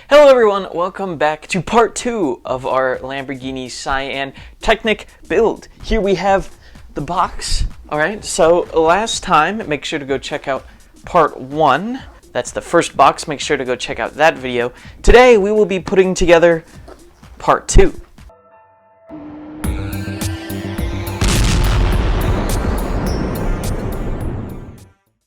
Hello everyone, welcome back to part 2 of our Lamborghini Sian Technic build. Here we have the box. Alright, so last time, make sure to go check out part 1. That's the first box, make sure to go check out that video. Today we will be putting together part 2.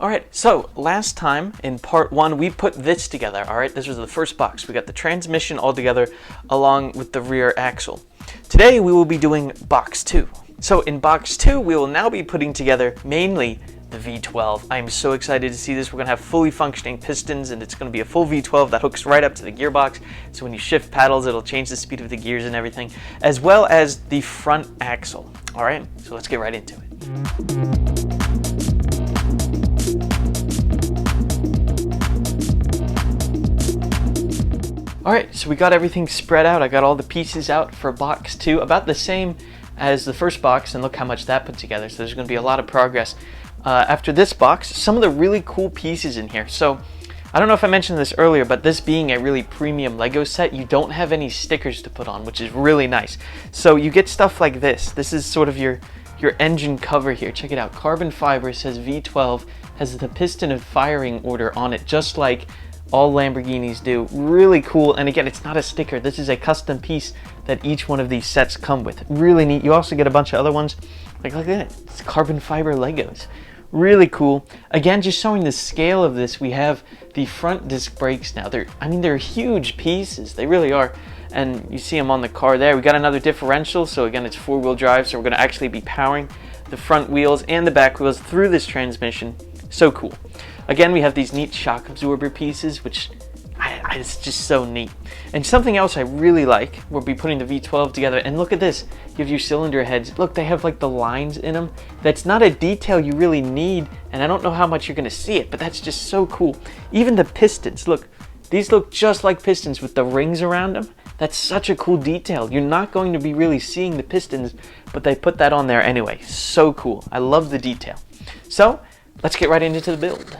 Alright, so last time in part 1 we put this together, alright? This was the first box. We got the transmission all together along with the rear axle. Today we will be doing box 2. So in box 2 we will now be putting together mainly the V12. I am so excited to see this. We're going to have fully functioning pistons and it's going to be a full V12 that hooks right up to the gearbox. So when you shift paddles it'll change the speed of the gears and everything, as well as the front axle. Alright, so let's get right into it. Alright, so we got everything spread out. I got all the pieces out for box 2, about the same as the first box, and look how much that put together. So there's going to be a lot of progress after this box. Some of the really cool pieces in here. So I don't know if I mentioned this earlier, but this being a really premium Lego set, you don't have any stickers to put on, which is really nice. So you get stuff like this. This is sort of your engine cover here. Check it out. Carbon fiber, says V12, has the piston and firing order on it, just like all Lamborghinis do. Really cool. And again, it's not a sticker. This is a custom piece that each one of these sets come with. Really neat. You also get a bunch of other ones like that. It's carbon fiber Legos. Really cool. Again, just showing the scale of this, we have the front disc brakes now. They're huge pieces. They really are. And you see them on the car there. We got another differential. So again, it's 4-wheel drive. So we're going to actually be powering the front wheels and the back wheels through this transmission. So cool. Again, we have these neat shock absorber pieces, which it's just so neat. And something else I really like, we'll be putting the V12 together, and look at this. You have your cylinder heads. Look, they have like the lines in them. That's not a detail you really need, and I don't know how much you're going to see it, but that's just so cool. Even the pistons, look. These look just like pistons with the rings around them. That's such a cool detail. You're not going to be really seeing the pistons, but they put that on there anyway. So cool. I love the detail. So let's get right into the build.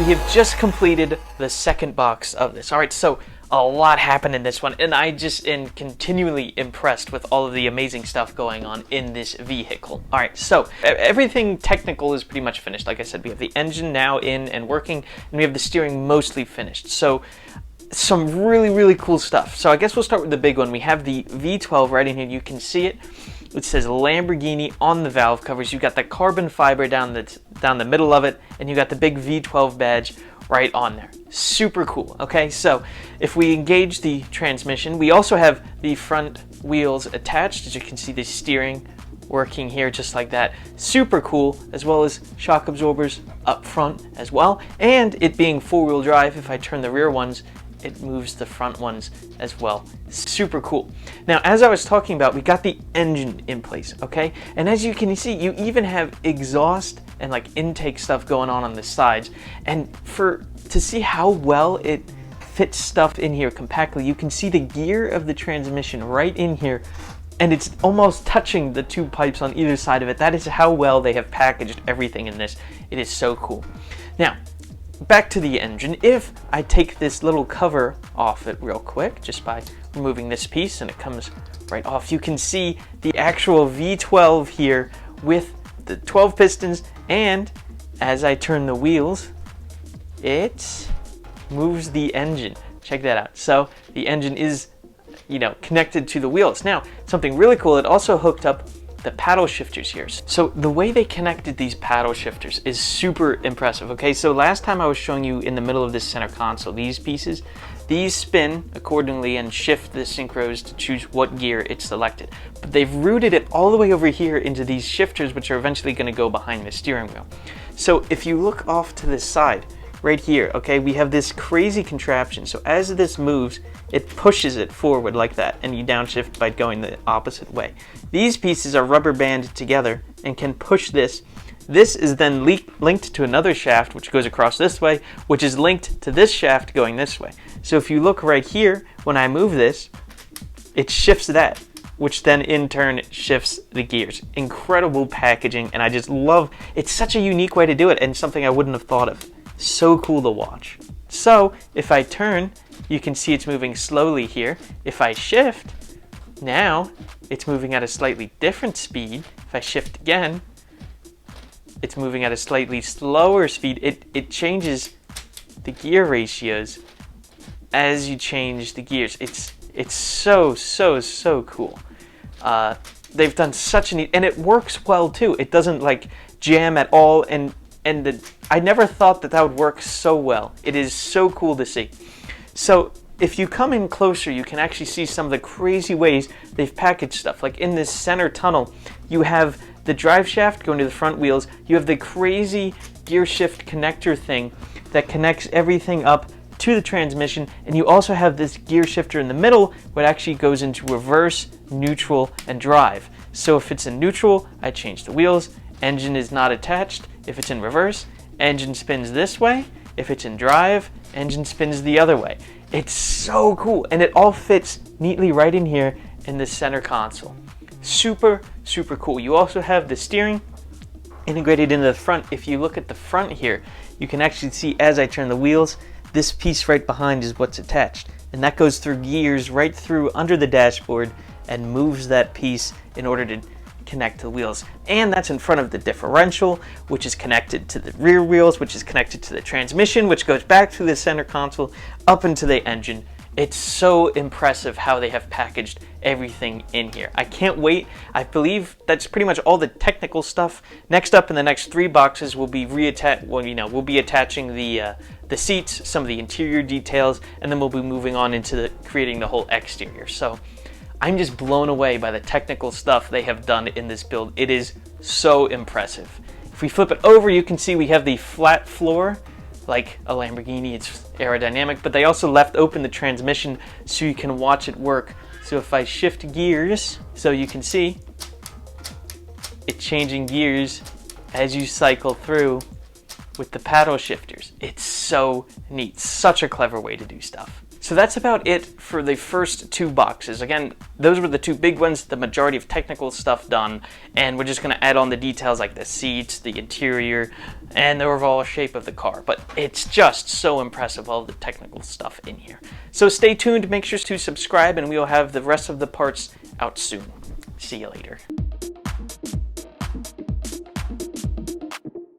we have just completed the second box of this. All right, so a lot happened in this one, and I just am continually impressed with all of the amazing stuff going on in this vehicle. All right, so everything technical is pretty much finished. Like I said, we have the engine now in and working, and we have the steering mostly finished. So some really cool stuff. So I guess we'll start with the big one. We have the V12 right in here. You can see it. It says Lamborghini on the valve covers. You got the carbon fiber down the middle of it, and you got the big V12 badge right on there. Super cool. Okay, so if we engage the transmission, we also have the front wheels attached. As you can see, the steering working here just like that. Super cool, as well as shock absorbers up front as well. And it being four-wheel drive, if I turn the rear ones, it moves the front ones as well. Super cool. Now, as I was talking about, we got the engine in place, okay? And as you can see, you even have exhaust and like intake stuff going on the sides. And to see how well it fits stuff in here compactly, you can see the gear of the transmission right in here, and it's almost touching the two pipes on either side of it. That is how well they have packaged everything in this. It is so cool. Now, back to the engine. If I take this little cover off it real quick, just by removing this piece, and it comes right off, you can see the actual V12 here with the 12 pistons, and as I turn the wheels, it moves the engine. Check that out. So the engine is, connected to the wheels. Now, something really cool, it also hooked up the paddle shifters here. So the way they connected these paddle shifters is super impressive. Okay, so last time I was showing you in the middle of this center console, these pieces, these spin accordingly and shift the synchros to choose what gear it's selected. But they've routed it all the way over here into these shifters, which are eventually going to go behind the steering wheel. So if you look off to this side, right here, okay, we have this crazy contraption. So as this moves, it pushes it forward like that, and you downshift by going the opposite way. These pieces are rubber banded together and can push this. This is then linked to another shaft, which goes across this way, which is linked to this shaft going this way. So if you look right here, when I move this, it shifts that, which then in turn shifts the gears. Incredible packaging, and I just love, it's such a unique way to do it, and something I wouldn't have thought of. So cool to watch. So if I turn, you can see it's moving slowly here. If I shift, now it's moving at a slightly different speed. If I shift again, it's moving at a slightly slower speed. It changes the gear ratios as you change the gears. It's so cool. They've done such a neat, and it works well too. It doesn't like jam at all, and I never thought that would work so well. It is so cool to see. So if you come in closer, you can actually see some of the crazy ways they've packaged stuff. Like in this center tunnel, you have the drive shaft going to the front wheels. You have the crazy gear shift connector thing that connects everything up to the transmission, and you also have this gear shifter in the middle where it actually goes into reverse, neutral, and drive. So if it's in neutral, I change the wheels. Engine is not attached. If it's in reverse, engine spins this way. If it's in drive, engine spins the other way. It's so cool, and it all fits neatly right in here in the center console. Super cool. You also have the steering integrated into the front. If you look at the front here, you can actually see as I turn the wheels, this piece right behind is what's attached, and that goes through gears right through under the dashboard and moves that piece in order to connect to the wheels. And that's in front of the differential, which is connected to the rear wheels, which is connected to the transmission, which goes back through the center console up into the engine. It's so impressive how they have packaged everything in here. I can't wait. I believe that's pretty much all the technical stuff. Next up in the next 3 boxes, we'll be we'll be attaching the seats, some of the interior details, and then we'll be moving on into creating the whole exterior. So I'm just blown away by the technical stuff they have done in this build. It is so impressive. If we flip it over, you can see we have the flat floor, like a Lamborghini. It's aerodynamic, but they also left open the transmission so you can watch it work. So if I shift gears, so you can see it's changing gears as you cycle through with the paddle shifters. It's so neat. Such a clever way to do stuff. So So that's about it for the first 2 boxes. Again, those were the 2 big ones, the majority of technical stuff done, and we're just going to add on the details like the seats, the interior, and the overall shape of the car. But it's just so impressive, all the technical stuff in here. So stay tuned, make sure to subscribe, and we will have the rest of the parts out soon. See you later.